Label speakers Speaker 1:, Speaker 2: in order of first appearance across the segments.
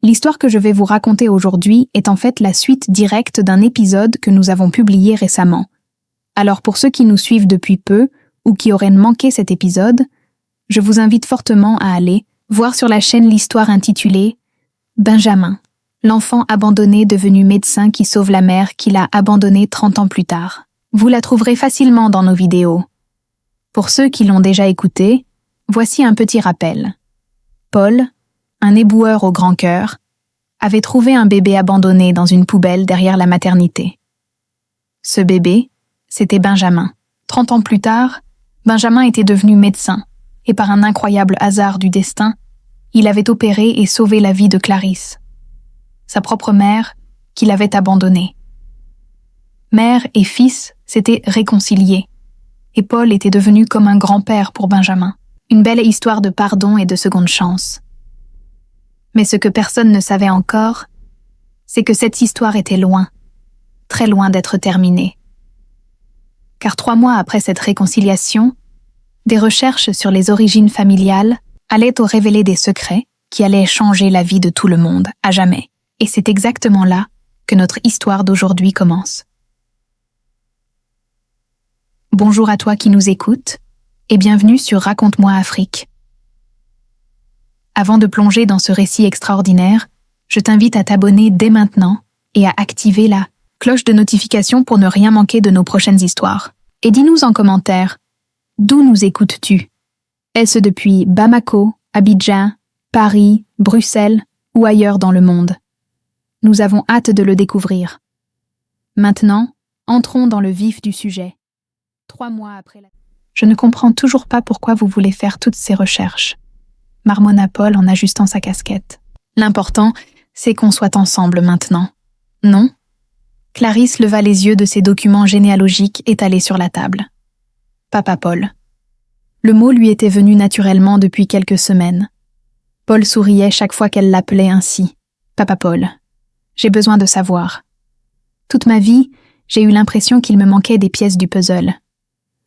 Speaker 1: L'histoire que je vais vous raconter aujourd'hui est en fait la suite directe d'un épisode que nous avons publié récemment. Alors pour ceux qui nous suivent depuis peu ou qui auraient manqué cet épisode, je vous invite fortement à aller voir sur la chaîne l'histoire intitulée « Benjamin, l'enfant abandonné devenu médecin qui sauve la mère qu'il a abandonnée 30 ans plus tard ». Vous la trouverez facilement dans nos vidéos. Pour ceux qui l'ont déjà écoutée, voici un petit rappel. Paul, un éboueur au grand cœur, avait trouvé un bébé abandonné dans une poubelle derrière la maternité. Ce bébé, c'était Benjamin. 30 ans plus tard, Benjamin était devenu médecin, et par un incroyable hasard du destin, il avait opéré et sauvé la vie de Clarisse, sa propre mère, qui l'avait abandonnée. Mère et fils s'étaient réconciliés, et Paul était devenu comme un grand-père pour Benjamin. Une belle histoire de pardon et de seconde chance. Mais ce que personne ne savait encore, c'est que cette histoire était loin, très loin d'être terminée. Car 3 mois après cette réconciliation, des recherches sur les origines familiales allaient au révéler des secrets qui allaient changer la vie de tout le monde, à jamais. Et c'est exactement là que notre histoire d'aujourd'hui commence. Bonjour à toi qui nous écoutes, et bienvenue sur Raconte-moi Afrique. Avant de plonger dans ce récit extraordinaire, je t'invite à t'abonner dès maintenant et à activer la cloche de notification pour ne rien manquer de nos prochaines histoires. Et dis-nous en commentaire, d'où nous écoutes-tu? Est-ce depuis Bamako, Abidjan, Paris, Bruxelles ou ailleurs dans le monde? Nous avons hâte de le découvrir. Maintenant, entrons dans le vif du sujet. 3 mois après la... Je ne comprends toujours pas pourquoi vous voulez faire toutes ces recherches, marmonna Paul en ajustant sa casquette. L'important, c'est qu'on soit ensemble maintenant. Non? Clarisse leva les yeux de ses documents généalogiques étalés sur la table. Papa Paul. Le mot lui était venu naturellement depuis quelques semaines. Paul souriait chaque fois qu'elle l'appelait ainsi. Papa Paul. J'ai besoin de savoir. Toute ma vie, j'ai eu l'impression qu'il me manquait des pièces du puzzle.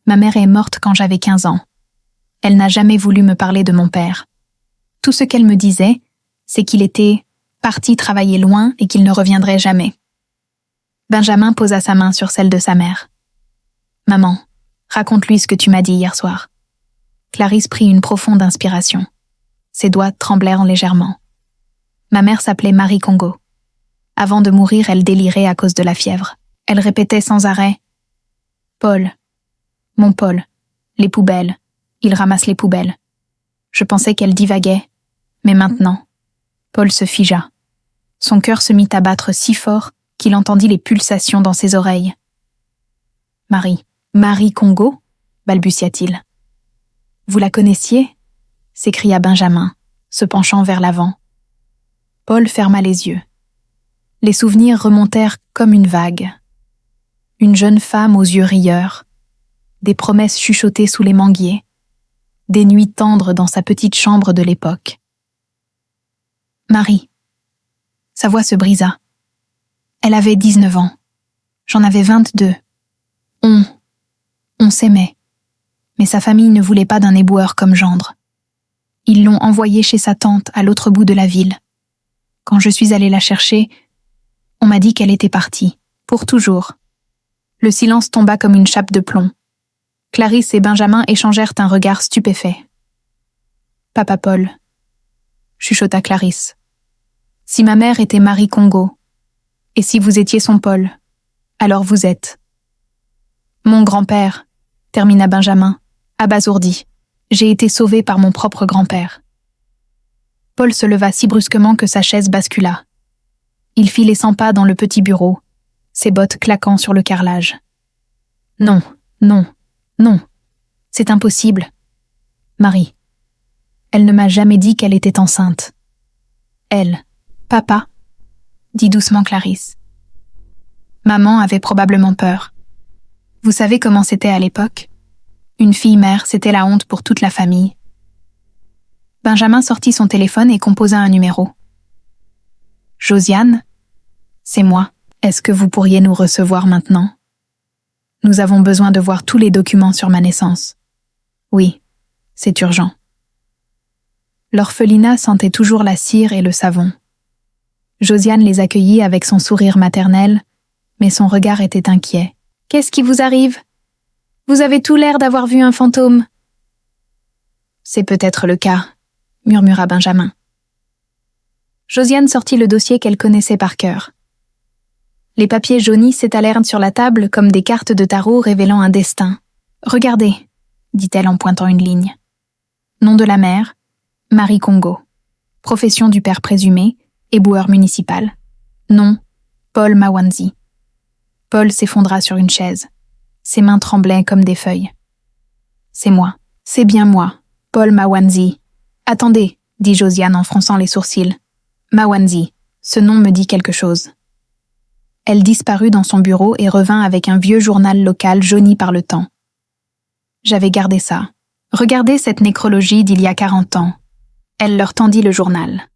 Speaker 1: Ma mère est morte quand j'avais 15 ans. Elle n'a jamais voulu me parler de mon père. Tout ce qu'elle me disait, c'est qu'il était parti travailler loin et qu'il ne reviendrait jamais. Benjamin posa sa main sur celle de sa mère. « Maman, raconte-lui ce que tu m'as dit hier soir. » Clarisse prit une profonde inspiration. Ses doigts tremblèrent légèrement. Ma mère s'appelait Marie Congo. Avant de mourir, elle délirait à cause de la fièvre. Elle répétait sans arrêt « Paul, mon Paul, les poubelles, il ramasse les poubelles. » Je pensais qu'elle divaguait, mais maintenant, Paul se figea. Son cœur se mit à battre si fort qu'il entendit les pulsations dans ses oreilles. « Marie Congo ?» balbutia-t-il. « Vous la connaissiez ?» s'écria Benjamin, se penchant vers l'avant. Paul ferma les yeux. Les souvenirs remontèrent comme une vague. Une jeune femme aux yeux rieurs, des promesses chuchotées sous les manguiers, des nuits tendres dans sa petite chambre de l'époque. Marie. Sa voix se brisa. Elle avait 19 ans. J'en avais 22. On s'aimait. Mais sa famille ne voulait pas d'un éboueur comme gendre. Ils l'ont envoyée chez sa tante à l'autre bout de la ville. Quand je suis allée la chercher, on m'a dit qu'elle était partie, pour toujours. Le silence tomba comme une chape de plomb. Clarisse et Benjamin échangèrent un regard stupéfait. « Papa Paul, » chuchota Clarisse. « Si ma mère était Marie Congo, et si vous étiez son Paul, alors vous êtes. » « Mon grand-père, » termina Benjamin, abasourdi. « J'ai été sauvé par mon propre grand-père. » Paul se leva si brusquement que sa chaise bascula. Il fit les 100 pas dans le petit bureau, ses bottes claquant sur le carrelage. « Non, non. Non, c'est impossible. Marie. Elle ne m'a jamais dit qu'elle était enceinte. Elle. Papa, dit doucement Clarisse. Maman avait probablement peur. Vous savez comment c'était à l'époque? Une fille-mère, c'était la honte pour toute la famille. Benjamin sortit son téléphone et composa un numéro. Josiane? C'est moi. Est-ce que vous pourriez nous recevoir maintenant? Nous avons besoin de voir tous les documents sur ma naissance. Oui, c'est urgent. L'orphelinat sentait toujours la cire et le savon. Josiane les accueillit avec son sourire maternel, mais son regard était inquiet. « Qu'est-ce qui vous arrive? Vous avez tout l'air d'avoir vu un fantôme. » « C'est peut-être le cas, » murmura Benjamin. Josiane sortit le dossier qu'elle connaissait par cœur. Les papiers jaunis s'étalèrent sur la table comme des cartes de tarot révélant un destin. « Regardez, » dit-elle en pointant une ligne. Nom de la mère, Marie Congo. Profession du père présumé, éboueur municipal. Nom, Paul Mawanzi. Paul s'effondra sur une chaise. Ses mains tremblaient comme des feuilles. « C'est moi, c'est bien moi, Paul Mawanzi. »« Attendez, » dit Josiane en fronçant les sourcils. « Mawanzi, ce nom me dit quelque chose. » Elle disparut dans son bureau et revint avec un vieux journal local jauni par le temps. J'avais gardé ça. Regardez cette nécrologie d'il y a 40 ans. Elle leur tendit le journal.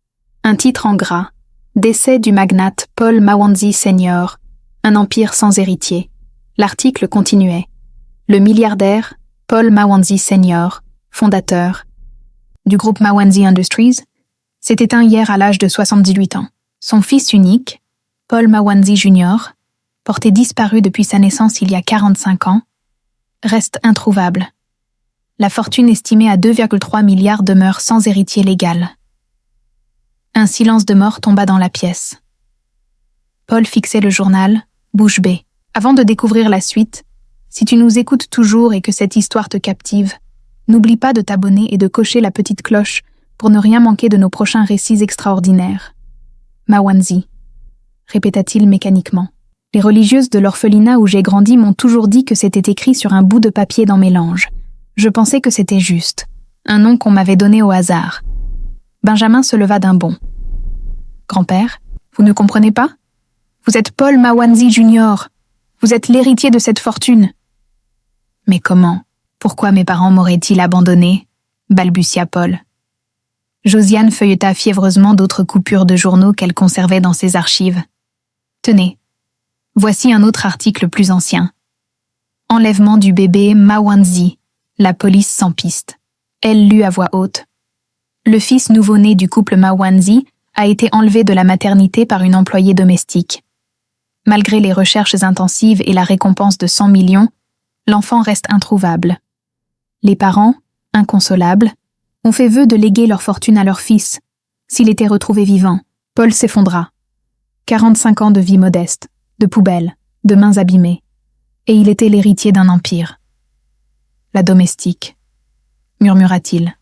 Speaker 1: Un titre en gras. Décès du magnate Paul Mawanzi Senior. Un empire sans héritier. L'article continuait. Le milliardaire Paul Mawanzi Senior, fondateur du groupe Mawanzi Industries, s'est éteint hier à l'âge de 78 ans. Son fils unique, Paul Mawanzi Jr., porté disparu depuis sa naissance il y a 45 ans, reste introuvable. La fortune estimée à 2,3 milliards demeure sans héritier légal. Un silence de mort tomba dans la pièce. Paul fixait le journal, bouche bée. Avant de découvrir la suite, si tu nous écoutes toujours et que cette histoire te captive, n'oublie pas de t'abonner et de cocher la petite cloche pour ne rien manquer de nos prochains récits extraordinaires. Mawanzi, répéta-t-il mécaniquement. Les religieuses de l'orphelinat où j'ai grandi m'ont toujours dit que c'était écrit sur un bout de papier dans mes langes. Je pensais que c'était juste, un nom qu'on m'avait donné au hasard. Benjamin se leva d'un bond. « Grand-père, vous ne comprenez pas? Vous êtes Paul Mawanzi Jr. Vous êtes l'héritier de cette fortune. »« Mais comment? Pourquoi mes parents m'auraient-ils abandonné ?» balbutia Paul. Josiane feuilleta fiévreusement d'autres coupures de journaux qu'elle conservait dans ses archives. « Tenez, voici un autre article plus ancien. Enlèvement du bébé Mawanzi, la police sans piste. » Elle lut à voix haute. « Le fils nouveau-né du couple Mawanzi a été enlevé de la maternité par une employée domestique. Malgré les recherches intensives et la récompense de 100 millions, l'enfant reste introuvable. Les parents, inconsolables, ont fait vœu de léguer leur fortune à leur fils. S'il était retrouvé vivant, Paul s'effondra. 45 ans de vie modeste, de poubelle, de mains abîmées. Et il était l'héritier d'un empire. La domestique, murmura-t-il.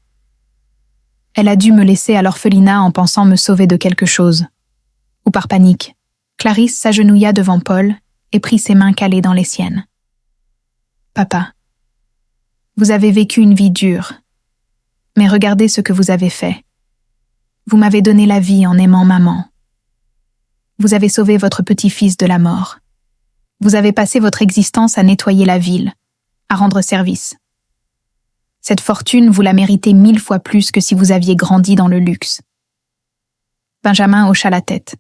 Speaker 1: Elle a dû me laisser à l'orphelinat en pensant me sauver de quelque chose. Ou par panique, Clarisse s'agenouilla devant Paul et prit ses mains calées dans les siennes. Papa, vous avez vécu une vie dure, mais regardez ce que vous avez fait. Vous m'avez donné la vie en aimant maman. Vous avez sauvé votre petit-fils de la mort. Vous avez passé votre existence à nettoyer la ville, à rendre service. Cette fortune, vous la méritez 1000 fois plus que si vous aviez grandi dans le luxe. Benjamin hocha la tête,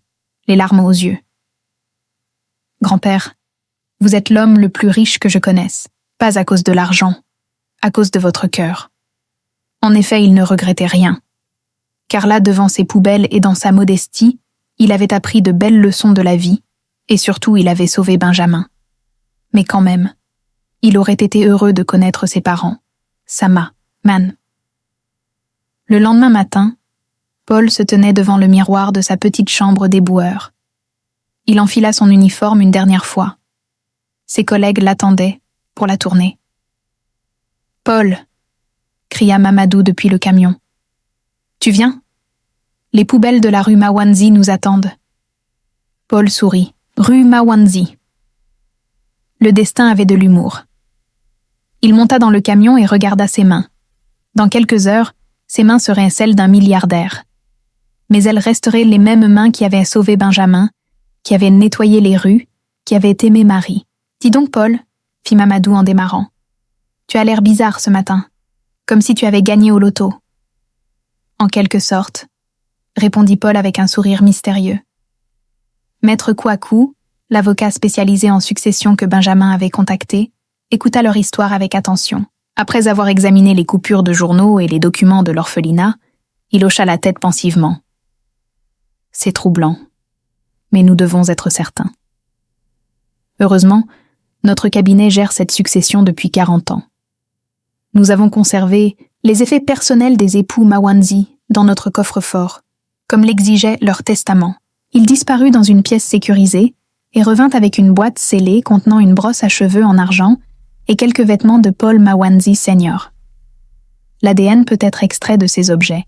Speaker 1: les larmes aux yeux. Grand-père, vous êtes l'homme le plus riche que je connaisse, pas à cause de l'argent, à cause de votre cœur. En effet, il ne regrettait rien. Car là, devant ses poubelles et dans sa modestie, il avait appris de belles leçons de la vie, et surtout il avait sauvé Benjamin. Mais quand même, il aurait été heureux de connaître ses parents, Sama, Man. Le lendemain matin, Paul se tenait devant le miroir de sa petite chambre d'éboueur. Il enfila son uniforme une dernière fois. Ses collègues l'attendaient pour la tournée. « Paul !» cria Mamadou depuis le camion. « Tu viens ? Les poubelles de la rue Mawanzi nous attendent. » Paul sourit. « Rue Mawanzi. » Le destin avait de l'humour. Il monta dans le camion et regarda ses mains. Dans quelques heures, ses mains seraient celles d'un milliardaire. Mais elles resteraient les mêmes mains qui avaient sauvé Benjamin, qui avaient nettoyé les rues, qui avaient aimé Marie. « Dis donc, Paul, » fit Mamadou en démarrant. « Tu as l'air bizarre ce matin, comme si tu avais gagné au loto. » « En quelque sorte, » répondit Paul avec un sourire mystérieux. Maître Kouakou, l'avocat spécialisé en succession que Benjamin avait contacté, écouta leur histoire avec attention. Après avoir examiné les coupures de journaux et les documents de l'orphelinat, il hocha la tête pensivement. « C'est troublant. mais nous devons être certains. Heureusement, notre cabinet gère cette succession depuis 40 ans. Nous avons conservé les effets personnels des époux Mawandzi dans notre coffre-fort, comme l'exigeait leur testament. Il disparut dans une pièce sécurisée et revint avec une boîte scellée contenant une brosse à cheveux en argent et quelques vêtements de Paul Mawandzi Sr. L'ADN peut être extrait de ces objets.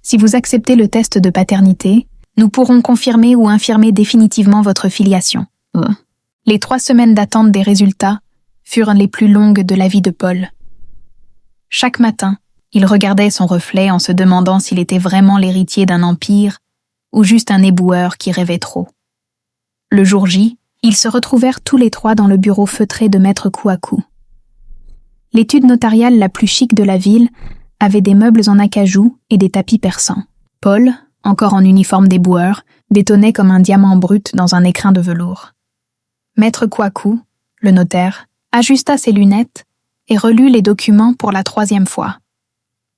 Speaker 1: Si vous acceptez le test de paternité, nous pourrons confirmer ou infirmer définitivement votre filiation. Les 3 semaines d'attente des résultats furent les plus longues de la vie de Paul. Chaque matin, il regardait son reflet en se demandant s'il était vraiment l'héritier d'un empire ou juste un éboueur qui rêvait trop. Le jour J, ils se retrouvèrent tous les 3 dans le bureau feutré de Maître Kouakou. L'étude notariale la plus chic de la ville avait des meubles en acajou et des tapis persans. Paul, encore en uniforme d'éboueur, détonnait comme un diamant brut dans un écrin de velours. Maître Kouakou, le notaire, ajusta ses lunettes et relut les documents pour la 3e fois.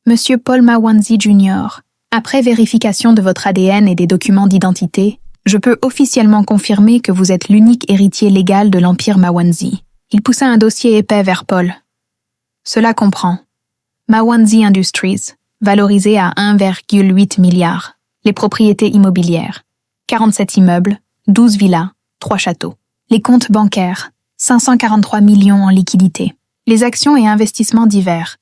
Speaker 1: Monsieur Paul Mawandzi Jr., après vérification de votre ADN et des documents d'identité, je peux officiellement confirmer que vous êtes l'unique héritier légal de l'Empire Mawandzi. Il poussa un dossier épais vers Paul. Cela comprend Mawandzi Industries, valorisé à 1,8 milliard, les propriétés immobilières, 47 immeubles, 12 villas, 3 châteaux. Les comptes bancaires, 543 millions en liquidités. Les actions et investissements divers,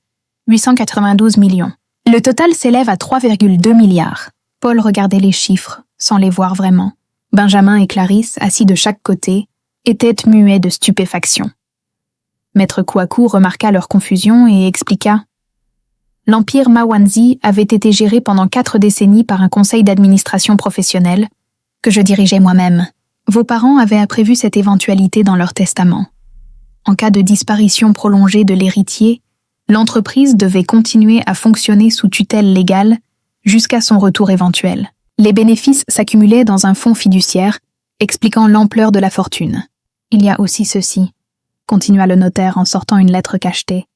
Speaker 1: 892 millions. Le total s'élève à 3,2 milliards. Paul regardait les chiffres, sans les voir vraiment. Benjamin et Clarisse, assis de chaque côté, étaient muets de stupéfaction. Maître Kouakou remarqua leur confusion et expliqua. L'Empire Mawandzi avait été géré pendant 4 décennies par un conseil d'administration professionnel que je dirigeais moi-même. Vos parents avaient prévu cette éventualité dans leur testament. En cas de disparition prolongée de l'héritier, l'entreprise devait continuer à fonctionner sous tutelle légale jusqu'à son retour éventuel. Les bénéfices s'accumulaient dans un fonds fiduciaire, expliquant l'ampleur de la fortune. Il y a aussi ceci, continua le notaire en sortant une lettre cachetée.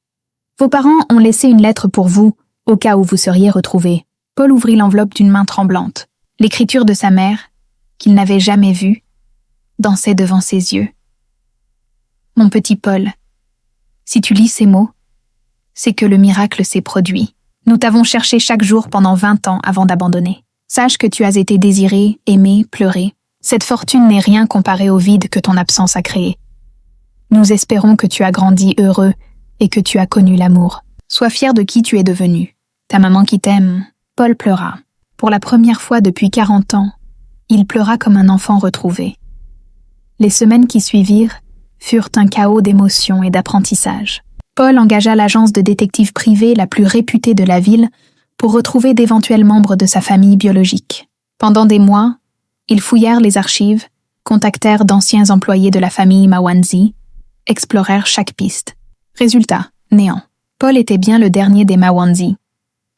Speaker 1: Vos parents ont laissé une lettre pour vous, au cas où vous seriez retrouvés. Paul ouvrit l'enveloppe d'une main tremblante. L'écriture de sa mère, qu'il n'avait jamais vue, dansait devant ses yeux. Mon petit Paul, si tu lis ces mots, c'est que le miracle s'est produit. Nous t'avons cherché chaque jour pendant 20 ans avant d'abandonner. Sache que tu as été désiré, aimé, pleuré. Cette fortune n'est rien comparée au vide que ton absence a créé. Nous espérons que tu as grandi heureux et que tu as connu l'amour. Sois fier de qui tu es devenu. Ta maman qui t'aime. Paul pleura. Pour la première fois depuis 40 ans, il pleura comme un enfant retrouvé. Les semaines qui suivirent furent un chaos d'émotions et d'apprentissage. Paul engagea l'agence de détectives privée la plus réputée de la ville pour retrouver d'éventuels membres de sa famille biologique. Pendant des mois, ils fouillèrent les archives, contactèrent d'anciens employés de la famille Mawandzi, explorèrent chaque piste. Résultat, néant. Paul était bien le dernier des Mawandzi.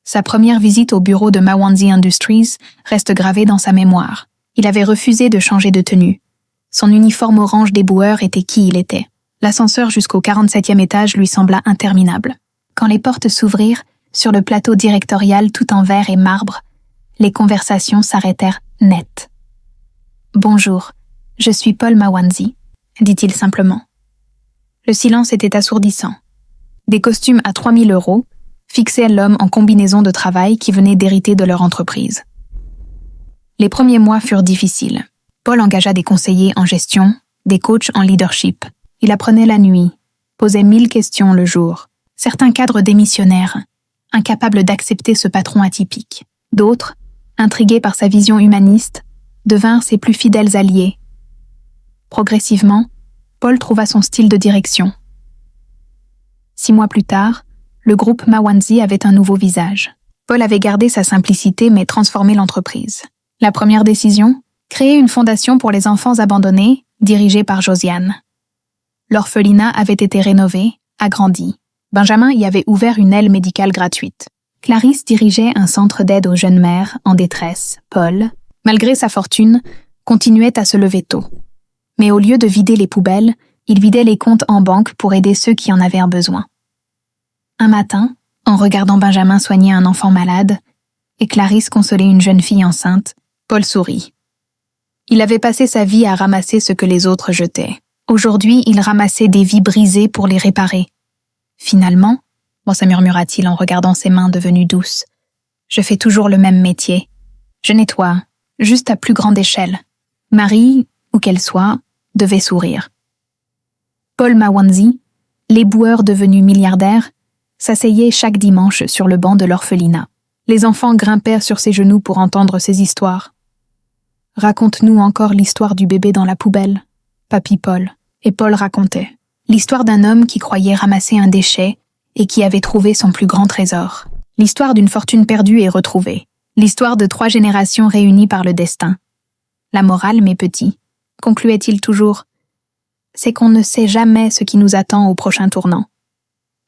Speaker 1: Sa première visite au bureau de Mawandzi Industries reste gravée dans sa mémoire. Il avait refusé de changer de tenue. Son uniforme orange d'éboueur était qui il était. L'ascenseur jusqu'au 47e étage lui sembla interminable. Quand les portes s'ouvrirent, sur le plateau directorial tout en verre et marbre, les conversations s'arrêtèrent net. « Bonjour, je suis Paul Mawandzi », dit-il simplement. Le silence était assourdissant. Des costumes à 3 000 € fixaient l'homme en combinaison de travail qui venait d'hériter de leur entreprise. Les premiers mois furent difficiles. Paul engagea des conseillers en gestion, des coachs en leadership. Il apprenait la nuit, posait 1000 questions le jour. Certains cadres démissionnèrent, incapables d'accepter ce patron atypique. D'autres, intrigués par sa vision humaniste, devinrent ses plus fidèles alliés. Progressivement, Paul trouva son style de direction. 6 mois plus tard, le groupe Mawandzi avait un nouveau visage. Paul avait gardé sa simplicité mais transformé l'entreprise. La première décision, créer une fondation pour les enfants abandonnés, dirigée par Josiane. L'orphelinat avait été rénové, agrandi. Benjamin y avait ouvert une aile médicale gratuite. Clarisse dirigeait un centre d'aide aux jeunes mères en détresse. Paul, malgré sa fortune, continuait à se lever tôt. Mais au lieu de vider les poubelles, il vidait les comptes en banque pour aider ceux qui en avaient un besoin. Un matin, en regardant Benjamin soigner un enfant malade et Clarisse consoler une jeune fille enceinte, Paul sourit. Il avait passé sa vie à ramasser ce que les autres jetaient. Aujourd'hui, il ramassait des vies brisées pour les réparer. Finalement, se murmura-t-il en regardant ses mains devenues douces, je fais toujours le même métier. Je nettoie, juste à plus grande échelle. Marie, où qu'elle soit, devait sourire. Paul Mawanzi, l'éboueur devenu milliardaire, s'asseyait chaque dimanche sur le banc de l'orphelinat. Les enfants grimpèrent sur ses genoux pour entendre ses histoires. « Raconte-nous encore l'histoire du bébé dans la poubelle, papy Paul. » Et Paul racontait. L'histoire d'un homme qui croyait ramasser un déchet et qui avait trouvé son plus grand trésor. L'histoire d'une fortune perdue et retrouvée. L'histoire de 3 générations réunies par le destin. La morale, mes petits, concluait-il toujours, c'est qu'on ne sait jamais ce qui nous attend au prochain tournant.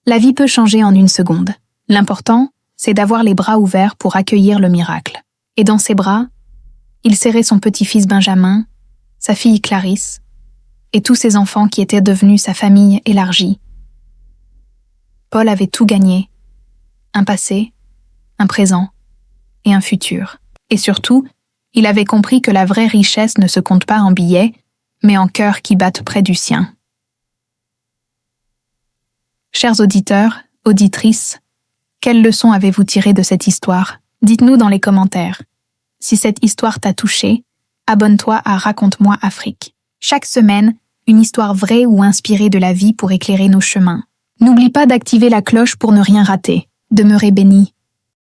Speaker 1: La vie peut changer en une seconde. L'important, c'est d'avoir les bras ouverts pour accueillir le miracle. Et dans ses bras, il serrait son petit-fils Benjamin, sa fille Clarisse, et tous ses enfants qui étaient devenus sa famille élargie. Paul avait tout gagné. Un passé, un présent et un futur. Et surtout, il avait compris que la vraie richesse ne se compte pas en billets, mais en cœurs qui battent près du sien. Chers auditeurs, auditrices, quelle leçon avez-vous tiré de cette histoire? Dites-nous dans les commentaires. Si cette histoire t'a touché, abonne-toi à Raconte-moi Afrique. Chaque semaine, une histoire vraie ou inspirée de la vie pour éclairer nos chemins. N'oublie pas d'activer la cloche pour ne rien rater. Demeurez bénis.